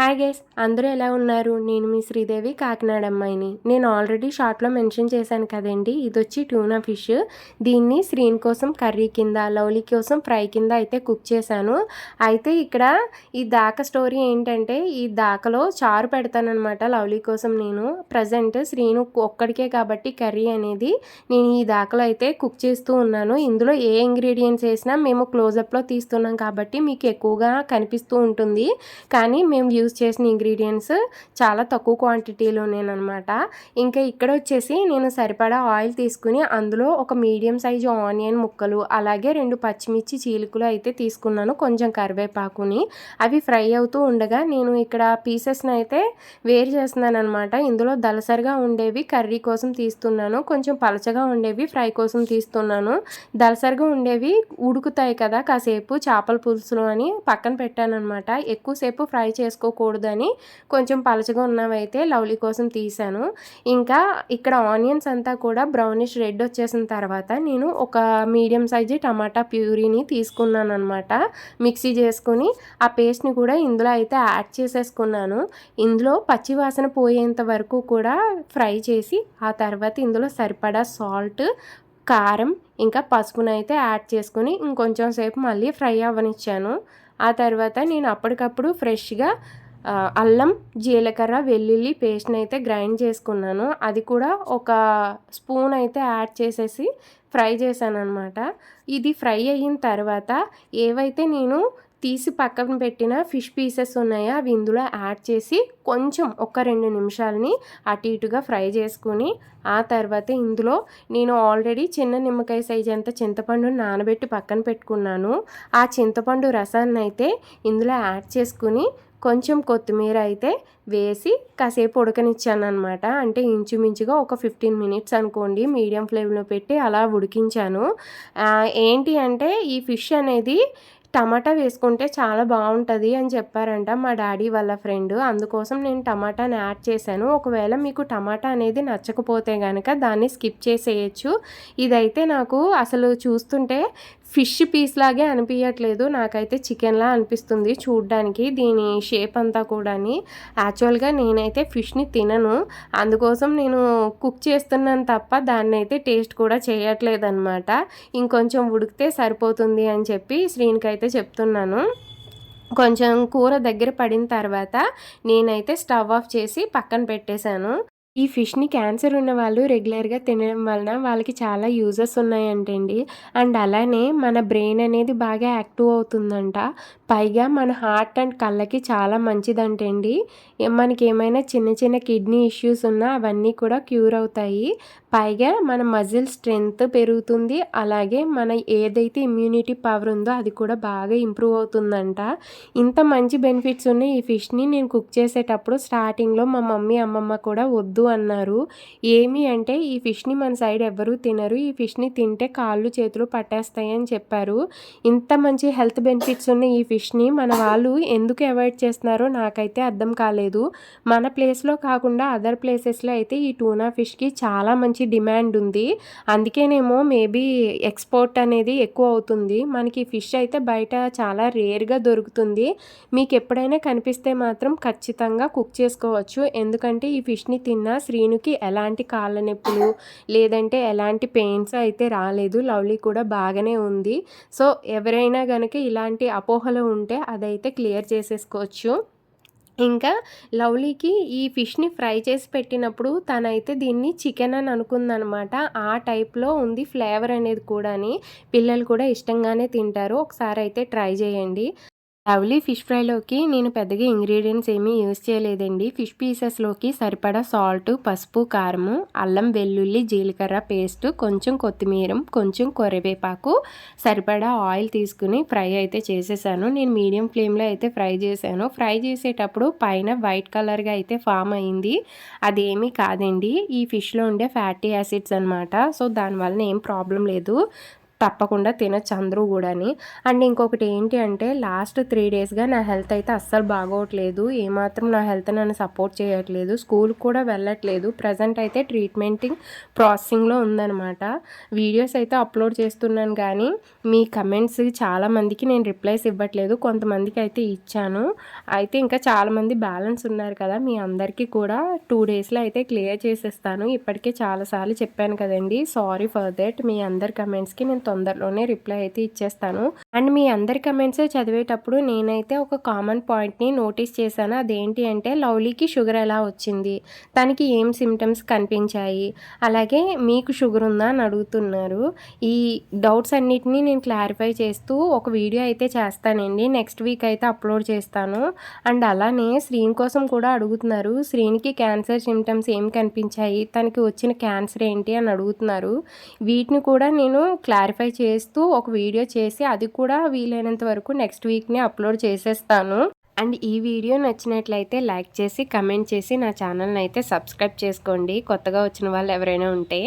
Hi guys, అందరూ ఎలా ఉన్నారు? నేను మీ శ్రీదేవి, కాకినాడ అమ్మాయిని. నేను ఆల్రెడీ షార్ట్లో మెన్షన్ చేశాను కదండి, ఇది వచ్చి ట్యూనా ఫిష్. దీన్ని శ్రీన్ కోసం కర్రీ కింద, లవ్లీ కోసం ఫ్రై కింద అయితే కుక్ చేశాను. అయితే ఇక్కడ ఈ దాక స్టోరీ ఏంటంటే, ఈ దాకలో చారు పెడతానమాట లవ్లీ కోసం. నేను ప్రజెంట్ శ్రీను ఒక్కడికే కాబట్టి కర్రీ అనేది నేను ఈ దాకలో అయితే కుక్ చేస్తూ ఉన్నాను. ఇందులో ఏ ఇంగ్రీడియంట్స్ వేసినా మేము క్లోజప్లో తీస్తున్నాం కాబట్టి మీకు ఎక్కువగా కనిపిస్తూ ఉంటుంది. కానీ మేము యూజ్ చేసిన ఇంగ్రీడియంట్స్ చాలా తక్కువ క్వాంటిటీలోనేనమాట. ఇంకా ఇక్కడ వచ్చేసి నేను సరిపడా ఆయిల్ తీసుకుని అందులో ఒక మీడియం సైజు ఆనియన్ ముక్కలు, అలాగే 2 పచ్చిమిర్చి చీలికలు అయితే తీసుకున్నాను, కొంచెం కరివేపాకుని. అవి ఫ్రై అవుతూ ఉండగా నేను ఇక్కడ పీసెస్ని అయితే వేరు చేస్తున్నాను అనమాట. ఇందులో దలసరిగా ఉండేవి కర్రీ కోసం తీస్తున్నాను, కొంచెం పలచగా ఉండేవి ఫ్రై కోసం తీస్తున్నాను. దలసరిగా ఉండేవి ఉడుకుతాయి కదా కాసేపు చేపల పులుసులో అని పక్కన పెట్టాను అనమాట. ఎక్కువసేపు ఫ్రై చేసుకోకూడదని కొంచెం పలచగా ఉన్నవైతే లవ్లీ కోసం తీసాను. ఇంకా ఇక్కడ ఆనియన్స్ అంతా కూడా బ్రౌనిష్ రెడ్ వచ్చేసిన తర్వాత నేను ఒక మీడియం సైజు టమాటా ప్యూరీని తీసుకున్నాను అనమాట. మిక్సీ చేసుకుని ఆ పేస్ట్ని కూడా ఇందులో అయితే యాడ్ చేసేసుకున్నాను. ఇందులో పచ్చి వాసన పోయేంత వరకు కూడా ఫ్రై చేసి ఆ తర్వాత ఇందులో సరిపడా సాల్ట్, కారం, ఇంకా పసుపునైతే యాడ్ చేసుకుని ఇంకొంచెం సేపు మళ్ళీ ఫ్రై అవ్వనిచ్చాను. ఆ తర్వాత నేను అప్పటికప్పుడు ఫ్రెష్గా అల్లం, జీలకర్ర, వెల్లుల్లి పేస్ట్ని అయితే గ్రైండ్ చేసుకున్నాను. అది కూడా ఒక స్పూన్ అయితే యాడ్ చేసేసి ఫ్రై చేశాను అనమాట. ఇది ఫ్రై అయిన తర్వాత ఏవైతే నేను తీసి పక్కన పెట్టిన ఫిష్ పీసెస్ ఉన్నాయో అవి ఇందులో యాడ్ చేసి కొంచెం ఒక 2 నిమిషాలని అటు ఇటుగా ఫ్రై చేసుకుని ఆ తర్వాత ఇందులో నేను ఆల్రెడీ చిన్న నిమ్మకాయ సైజ్ అంత చింతపండుని నానబెట్టి పక్కన పెట్టుకున్నాను. ఆ చింతపండు రసాన్ని అయితే ఇందులో యాడ్ చేసుకుని కొంచెం కొత్తిమీర అయితే వేసి కాసేపు ఉడకనిచ్చాను అనమాట. అంటే ఇంచుమించుగా ఒక 15 మినిట్స్ అనుకోండి, మీడియం ఫ్లేమ్లో పెట్టి అలా ఉడికించాను. ఏంటి అంటే ఈ ఫిష్ అనేది టమాటా వేసుకుంటే చాలా బాగుంటుంది అని చెప్పారంట మా డాడీ వాళ్ళ ఫ్రెండ్. అందుకోసం నేను టమాటాని యాడ్ చేశాను. ఒకవేళ మీకు టమాటా అనేది నచ్చకపోతే కనుక దాన్ని స్కిప్ చేసేయచ్చు. ఇదైతే నాకు అసలు చూస్తుంటే ఫిష్ పీస్ లాగే అనిపించట్లేదు, నాకైతే చికెన్లా అనిపిస్తుంది చూడ్డానికి దీని షేప్ అంతా కూడాని. యాక్చువల్గా నేనైతే ఫిష్ని తినను, అందుకోసం నేను కుక్ చేస్తున్నాను తప్ప దాన్ని అయితే టేస్ట్ కూడా చేయట్లేదు అనమాట. ఇంకొంచెం ఉడికితే సరిపోతుంది అని చెప్పి శ్రీనికి అయితే చెప్తున్నాను. కొంచెం కూర దగ్గర పడిన తర్వాత నేనైతే స్టవ్ ఆఫ్ చేసి పక్కన పెట్టేశాను. ఈ ఫిష్ని క్యాన్సర్ ఉన్న వాళ్ళు రెగ్యులర్గా తినడం వలన వాళ్ళకి చాలా యూజెస్ ఉన్నాయంటండి. అండ్ అలానే మన బ్రెయిన్ అనేది బాగా యాక్టివ్ అవుతుందంట. పైగా మన హార్ట్ అండ్ కళ్ళకి చాలా మంచిదంటండి. మనకి ఏమైనా చిన్న చిన్న కిడ్నీ ఇష్యూస్ ఉన్నా అవన్నీ కూడా క్యూర్ అవుతాయి. పైగా మన మజిల్ స్ట్రెంగ్త్ పెరుగుతుంది, అలాగే మన ఏదైతే ఇమ్యూనిటీ పవర్ ఉందో అది కూడా బాగా ఇంప్రూవ్ అవుతుందంట. ఇంత మంచి బెనిఫిట్స్ ఉన్న ఈ ఫిష్ని నేను కుక్ చేసేటప్పుడు స్టార్టింగ్లో మా మమ్మీ, అమ్మమ్మ కూడా వద్దు అన్నారు. ఏమి అంటే ఈ ఫిష్ని మన సైడ్ ఎవరూ తినరు, ఈ ఫిష్ని తింటే కాళ్ళు చేతులు పట్టేస్తాయి అని చెప్పారు. ఇంత మంచి హెల్త్ బెనిఫిట్స్ ఉన్న ఈ ఫిష్ని మన వాళ్ళు ఎందుకు అవాయిడ్ చేస్తున్నారో నాకైతే అర్థం కాలేదు. మన ప్లేస్లో కాకుండా అదర్ ప్లేసెస్లో అయితే ఈ టూనా ఫిష్కి చాలా మంచి డిమాండ్ ఉంది. అందుకేనేమో మేబీ ఎక్స్పోర్ట్ అనేది ఎక్కువ అవుతుంది. మనకి ఫిష్ అయితే బయట చాలా రేర్గా దొరుకుతుంది. మీకు ఎప్పుడైనా కనిపిస్తే మాత్రం ఖచ్చితంగా కుక్ చేసుకోవచ్చు. ఎందుకంటే ఈ ఫిష్ని తిన్నా శ్రీనుకి ఎలాంటి కాళ్ళ నొప్పులు లేదంటే ఎలాంటి పెయిన్స్ అయితే రాలేదు. లవ్లీ కూడా బాగానే ఉంది. సో ఎవరైనా కనుక ఇలాంటి అపోహలు ఉంటే అదైతే క్లియర్ చేసేసుకోవచ్చు. ఇంకా లవ్లీకి ఈ ఫిష్ని ఫ్రై చేసి పెట్టినప్పుడు తనైతే దీన్ని చికెన్ అని అనుకుందనమాట. ఆ టైప్లో ఉంది ఫ్లేవర్ అనేది కూడాని. పిల్లలు కూడా ఇష్టంగానే తింటారు. ఒకసారి అయితే ట్రై చేయండి. లవ్లీ ఫిష్ ఫ్రైలోకి నేను పెద్దగా ఇంగ్రీడియంట్స్ ఏమీ యూజ్ చేయలేదండి. ఫిష్ పీసెస్లోకి సరిపడా సాల్ట్, పసుపు, కారము, అల్లం, వెల్లుల్లి, జీలకర్ర పేస్ట్, కొంచెం కొత్తిమీర, కొంచెం కరివేపాకు, సరిపడా ఆయిల్ తీసుకుని ఫ్రై అయితే చేసేసాను. నేను మీడియం ఫ్లేమ్లో అయితే ఫ్రై చేశాను. ఫ్రై చేసేటప్పుడు పైన వైట్ కలర్గా అయితే ఫామ్ అయింది. అదేమీ కాదండి, ఈ ఫిష్లో ఉండే ఫ్యాటీ యాసిడ్స్ అనమాట. సో దానివల్ల ఏం ప్రాబ్లం లేదు. తప్పకుండా తినొచ్చు అందరూ కూడాని. అండ్ ఇంకొకటి ఏంటి అంటే లాస్ట్ 3 డేస్‌గా నా హెల్త్ అయితే అస్సలు బాగోట్లేదు. ఏమాత్రం నా హెల్త్ నన్ను సపోర్ట్ చేయట్లేదు. స్కూల్‌కి కూడా వెళ్ళట్లేదు. ప్రెజెంట్ అయితే ప్రాసెసింగ్‌లో ఉందనమాట. వీడియోస్ అయితే అప్లోడ్ చేస్తున్నాను కానీ మీ కమెంట్స్ చాలామందికి నేను రిప్లైస్ ఇవ్వట్లేదు. కొంతమందికి అయితే ఇచ్చాను. అయితే ఇంకా చాలామంది బ్యాలెన్స్ ఉన్నారు కదా! మీ అందరికీ కూడా 2 డేస్‌లో అయితే క్లియర్ చేసేస్తాను. ఇప్పటికే చాలాసార్లు చెప్పాను కదండీ! Sorry for that. మీ అందరి కమెంట్స్‌కి నేను తొందరలోనే రిప్లై అయితే ఇచ్చేస్తాను. అండ్ మీ అందరి కమెంట్స్ చదివేటప్పుడు నేనైతే ఒక కామన్ పాయింట్‌ని నోటీస్ చేశాను. అదేంటి అంటే లవ్లీకి షుగర్ ఎలా వచ్చింది? తనకి ఏం సిమ్టమ్స్ కనిపించాయి? అలాగే మీకు షుగర్ ఉందా అని అడుగుతున్నారు. ఈ డౌట్స్ అన్నిటిని నేను క్లారిఫై చేస్తూ ఒక వీడియో అయితే చేస్తానండి. నెక్స్ట్ వీక్ అయితే అప్లోడ్ చేస్తాను. అండ్ అలానే శ్రీని కోసం కూడా అడుగుతున్నారు. శ్రీనికి క్యాన్సర్ సిమ్టమ్స్ ఏం కనిపించాయి? తనకి వచ్చిన క్యాన్సర్ ఏంటి అని అడుగుతున్నారు. వీటిని కూడా నేను క్లారిఫై చేస్తూ ఒక వీడియో చేసి అది కూడా వీలైనంత వరకు నెక్స్ట్ వీక్‌నే అప్లోడ్ చేసేస్తాను. అండ్ ఈ వీడియో నచ్చినట్లయితే లైక్ చేసి, కమెంట్ చేసి నా ఛానల్‌ని అయితే సబ్స్క్రైబ్ చేసుకోండి. కొత్తగా వచ్చిన వాళ్ళు ఎవరైనా ఉంటే.